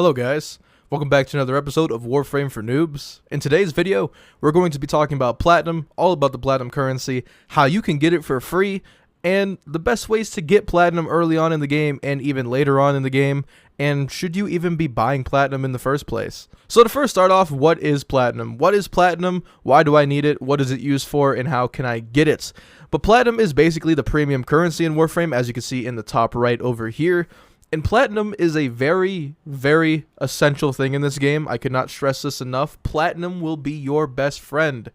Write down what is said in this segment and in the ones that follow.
Hello guys, welcome back to another episode of Warframe for Noobs. In today's video, we're going to be talking about Platinum, all about the Platinum currency, how you can get it for free, and the best ways to get Platinum early on in the game and even later on in the game, and should you even be buying Platinum in the first place. So to first start off, what is Platinum? What is Platinum? Why do I need it? What is it used for? And how can I get it? But Platinum is basically the premium currency in Warframe, as you can see in the top right over here. And Platinum is a very, very essential thing in this game. I could not stress this enough. Platinum will be your best friend.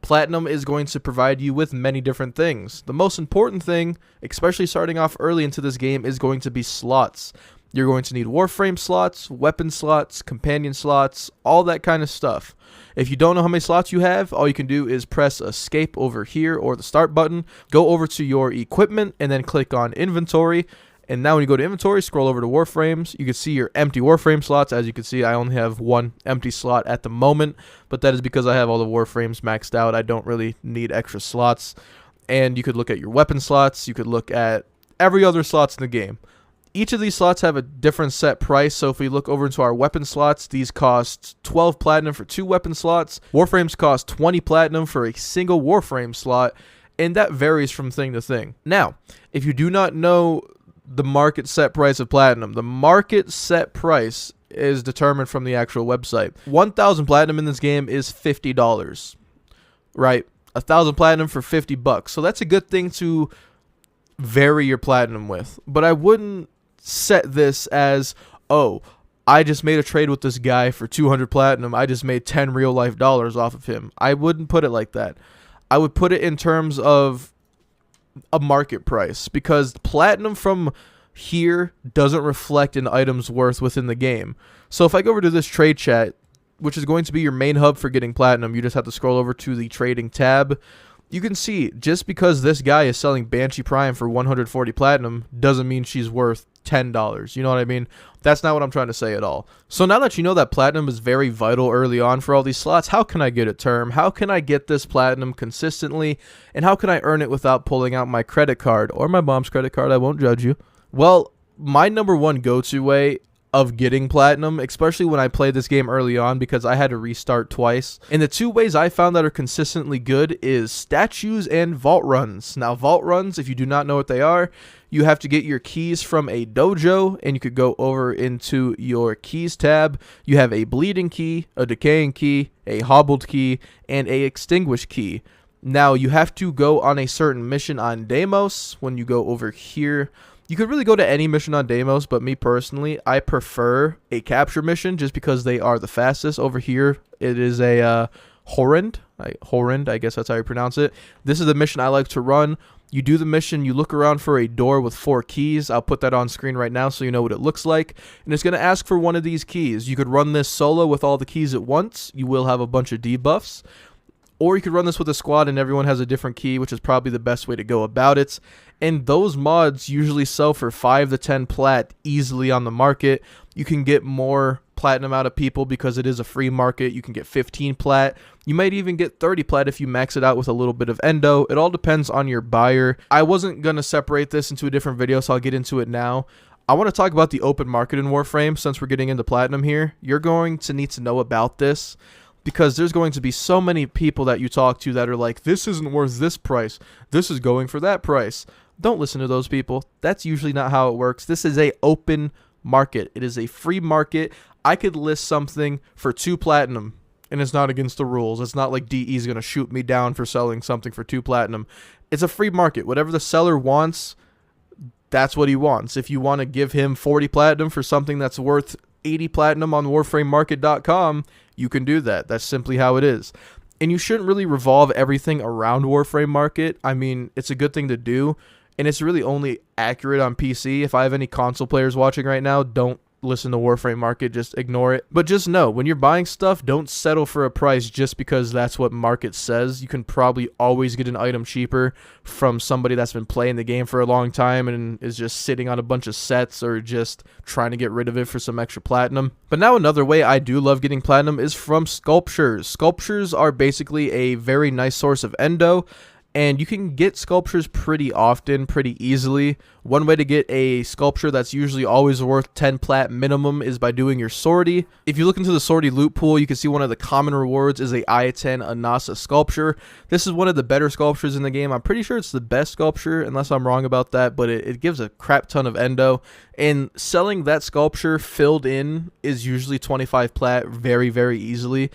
Platinum is going to provide you with many different things. The most important thing, especially starting off early into this game, is going to be slots. You're going to need Warframe slots, weapon slots, companion slots, all that kind of stuff. If you don't know how many slots you have, all you can do is press escape over here or the start button, go over to your equipment, and then click on inventory. And now when you go to inventory, scroll over to Warframes, you can see your empty Warframe slots. As you can see, I only have one empty slot at the moment, but that is because I have all the Warframes maxed out. I don't really need extra slots. And you could look at your weapon slots. You could look at every other slots in the game. Each of these slots have a different set price, so if we look over into our weapon slots, these cost 12 platinum for 2 weapon slots. Warframes cost 20 platinum for a single Warframe slot, and that varies from thing to thing. Now, if you do not know the market set price of Platinum, the market set price is determined from the actual website. 1,000 Platinum in this game is $50, right? 1,000 Platinum for $50. So that's a good thing to vary your Platinum with. But I wouldn't set this as, oh, I just made a trade with this guy for 200 Platinum. I just made 10 real life dollars off of him. I wouldn't put it like that. I would put it in terms of a market price, because Platinum from here doesn't reflect an item's worth within the game. So if I go over to this trade chat, which is going to be your main hub for getting Platinum, you just have to scroll over to the trading tab. You can see just because this guy is selling Banshee Prime for 140 Platinum doesn't mean she's worth $10. You know what I mean? That's not what I'm trying to say at all. So now that you know that Platinum is very vital early on for all these slots, how can I get a term? How can I get this Platinum consistently? And how can I earn it without pulling out my credit card or my mom's credit card? I won't judge you. Well, my number one go-to way of getting Platinum, especially when I played this game early on, because I had to restart twice. And the two ways I found that are consistently good is statues and vault runs. Now, vault runs, if you do not know what they are, you have to get your keys from a dojo, and you could go over into your keys tab. You have a bleeding key, a decaying key, a hobbled key, and a extinguished key. Now, you have to go on a certain mission on Deimos when you go over here. You could really go to any mission on Deimos, but me personally, I prefer a capture mission just because they are the fastest. Over here, it is a Horrend, I guess that's how you pronounce it. This is the mission I like to run. You do the mission, you look around for a door with 4 keys. I'll put that on screen right now so you know what it looks like. And it's going to ask for one of these keys. You could run this solo with all the keys at once. You will have a bunch of debuffs. Or you could run this with a squad and everyone has a different key, which is probably the best way to go about it. And those mods usually sell for 5 to 10 plat easily on the market. You can get more Platinum out of people because it is a free market. You can get 15 plat. You might even get 30 plat if you max it out with a little bit of endo. It all depends on your buyer. I wasn't going to separate this into a different video, so I'll get into it now. I want to talk about the open market in Warframe since we're getting into Platinum here. You're going to need to know about this, because there's going to be so many people that you talk to that are like, this isn't worth this price. This is going for that price. Don't listen to those people. That's usually not how it works. This is a open market. It is a free market. I could list something for 2 Platinum, and it's not against the rules. It's not like DE is going to shoot me down for selling something for 2 Platinum. It's a free market. Whatever the seller wants, that's what he wants. If you want to give him 40 Platinum for something that's worth 80 Platinum on warframemarket.com, you can do that. That's simply how it is. And you shouldn't really revolve everything around Warframe Market. I mean, it's a good thing to do, and it's really only accurate on PC. If I have any console players watching right now, don't listen to Warframe Market, just ignore it. But just know, when you're buying stuff, don't settle for a price just because that's what Market says. You can probably always get an item cheaper from somebody that's been playing the game for a long time and is just sitting on a bunch of sets or just trying to get rid of it for some extra Platinum. But now another way I do love getting Platinum is from sculptures. Sculptures are basically a very nice source of endo. And you can get sculptures pretty often, pretty easily. One way to get a sculpture that's usually always worth 10 plat minimum is by doing your sortie. If you look into the sortie loot pool, you can see one of the common rewards is a I-10 Anasa sculpture. This is one of the better sculptures in the game. I'm pretty sure it's the best sculpture, unless I'm wrong about that, but it gives a crap ton of endo. And selling that sculpture filled in is usually 25 plat very, very easily.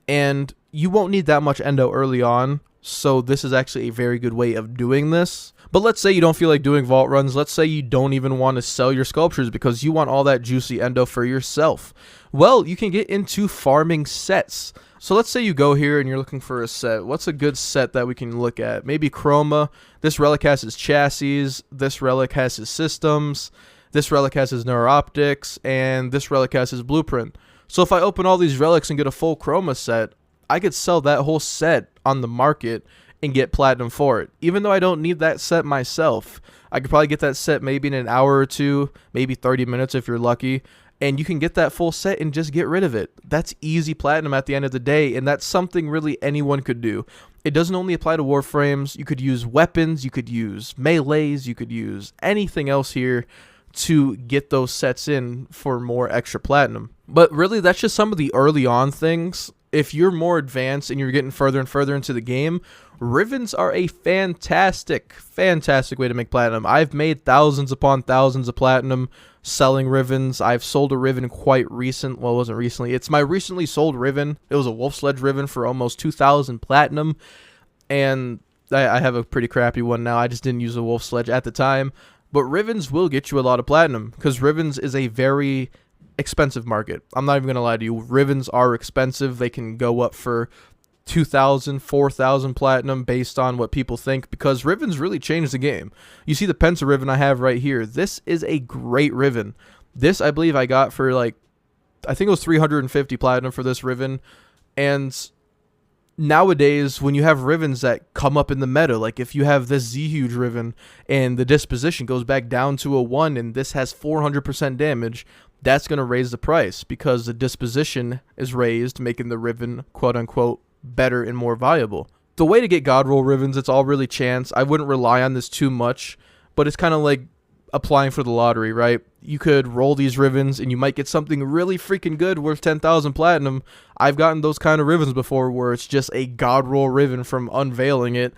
And you won't need that much endo early on. So this is actually a very good way of doing this. But let's say you don't feel like doing vault runs. Let's say you don't even want to sell your sculptures because you want all that juicy endo for yourself. Well, you can get into farming sets. So let's say you go here and you're looking for a set. What's a good set that we can look at? Maybe Chroma. This relic has his chassis. This relic has his systems. This relic has his neuroptics. And this relic has his blueprint. So if I open all these relics and get a full Chroma set, I could sell that whole set on the market and get platinum for it. Even though I don't need that set myself, I could probably get that set maybe in an hour or two, maybe 30 minutes if you're lucky, and you can get that full set and just get rid of it. That's easy platinum at the end of the day, and that's something really anyone could do. It doesn't only apply to Warframes. You could use weapons, you could use melees, you could use anything else here to get those sets in for more extra platinum. But really, that's just some of the early on things. If you're more advanced and you're getting further and further into the game, Rivens are a fantastic way to make platinum. I've made thousands upon thousands of platinum selling Rivens. I've sold a Riven quite recent. Well, it wasn't recently. It's my recently sold Riven. It was a Wolf Sledge Riven for almost 2,000 platinum. And I have a pretty crappy one now. I just didn't use a Wolf Sledge at the time. But Rivens will get you a lot of platinum because Rivens is a very expensive market. I'm not even gonna lie to you. Rivens are expensive. They can go up for 2,000, 4,000 platinum based on what people think, because Rivens really changed the game. You see the Penta Riven I have right here. This is a great Riven. This I believe I got for like, I think it was 350 platinum for this Riven. And nowadays, when you have Rivens that come up in the meta, like if you have this Z-Huge Riven and the disposition goes back down to a 1 and this has 400% damage, that's going to raise the price because the disposition is raised, making the Riven, quote-unquote, better and more viable. The way to get God Roll Rivens, it's all really chance. I wouldn't rely on this too much, but it's kind of like applying for the lottery, right? You could roll these Rivens and you might get something really freaking good worth 10,000 platinum. I've gotten those kind of Rivens before where it's just a God Roll Riven from unveiling it,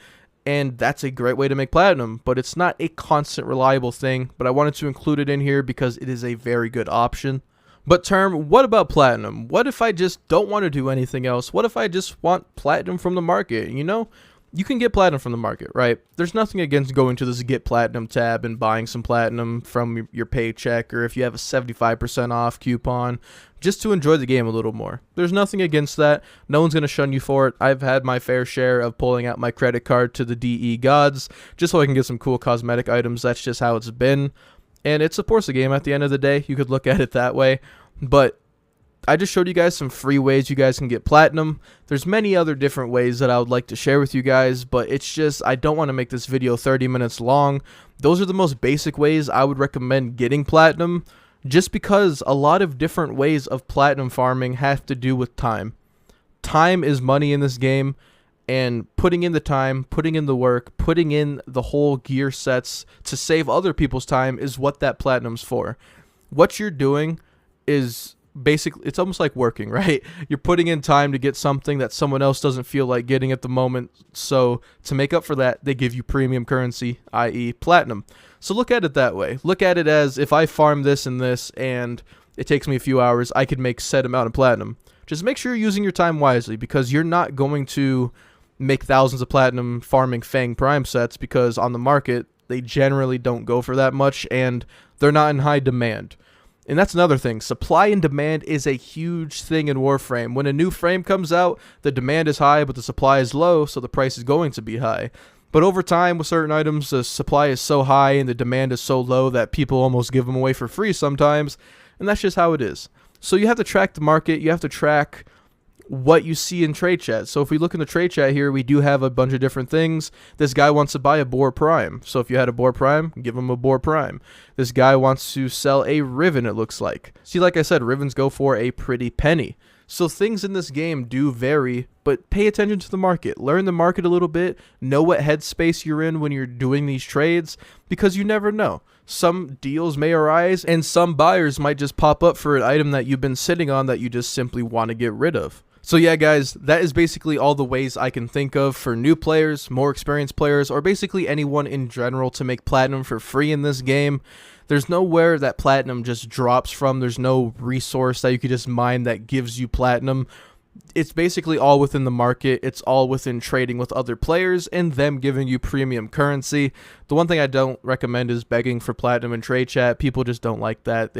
and that's a great way to make platinum, but it's not a constant reliable thing. But I wanted to include it in here because it is a very good option. But Term, what about platinum? What if I just don't want to do anything else? What if I just want platinum from the market? You know, you can get platinum from the market, right? There's nothing against going to this Get Platinum tab and buying some platinum from your paycheck, or if you have a 75% off coupon, just to enjoy the game a little more. There's nothing against that. No one's going to shun you for it. I've had my fair share of pulling out my credit card to the DE gods just so I can get some cool cosmetic items. That's just how it's been. And it supports the game at the end of the day. You could look at it that way. But I just showed you guys some free ways you guys can get platinum. There's many other different ways that I would like to share with you guys, but it's just, I don't want to make this video 30 minutes long. Those are the most basic ways I would recommend getting platinum, just because a lot of different ways of platinum farming have to do with time. Time is money in this game, and putting in the time, putting in the work, putting in the whole gear sets to save other people's time is what that platinum's for. What you're doing is basically, it's almost like working, right? You're putting in time to get something that someone else doesn't feel like getting at the moment. So to make up for that, they give you premium currency, i.e. platinum. So look at it that way. Look at it as, if I farm this and this and it takes me a few hours, I could make set amount of platinum. Just make sure you're using your time wisely, because you're not going to make thousands of platinum farming Fang Prime sets, because on the market, they generally don't go for that much and they're not in high demand. And that's another thing. Supply and demand is a huge thing in Warframe. When a new frame comes out, the demand is high, but the supply is low, so the price is going to be high. But over time, with certain items, the supply is so high and the demand is so low that people almost give them away for free sometimes, and that's just how it is. So you have to track the market. You have to track what you see in trade chat. So if we look in the trade chat here, we do have a bunch of different things. This guy wants to buy a Boar Prime. So if you had a Boar Prime, give him a Boar Prime. This guy wants to sell a Riven, it looks like. See, like I said, Rivens go for a pretty penny. So things in this game do vary, but pay attention to the market. Learn the market a little bit. Know what headspace you're in when you're doing these trades, because you never know. Some deals may arise, and some buyers might just pop up for an item that you've been sitting on that you just simply want to get rid of. So yeah, guys, that is basically all the ways I can think of for new players, more experienced players, or basically anyone in general to make platinum for free in this game. There's nowhere that platinum just drops from. There's no resource that you could just mine that gives you platinum. It's basically all within the market. It's all within trading with other players and them giving you premium currency. The one thing I don't recommend is begging for platinum in trade chat. People just don't like that.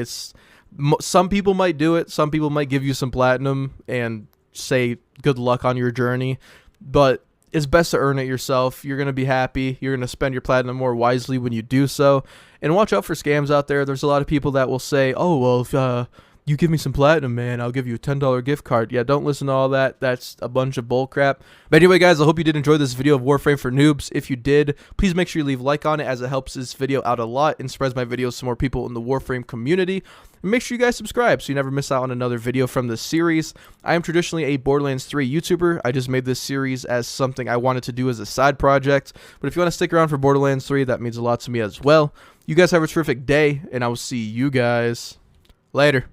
Some people might do it. Some people might give you some platinum and say good luck on your journey, but it's best to earn it yourself. You're going to be happy. You're going to spend your platinum more wisely when you do so. And watch out for scams out there. There's a lot of people that will say, oh, well, if you give me some platinum, man, I'll give you a $10 gift card. Yeah, don't listen to all that. That's a bunch of bull crap. But anyway, guys, I hope you did enjoy this video of Warframe for Noobs. If you did, please make sure you leave a like on it, as it helps this video out a lot and spreads my videos to more people in the Warframe community. And make sure you guys subscribe so you never miss out on another video from this series. I am traditionally a Borderlands 3 YouTuber. I just made this series as something I wanted to do as a side project. But if you want to stick around for Borderlands 3, that means a lot to me as well. You guys have a terrific day, and I will see you guys later.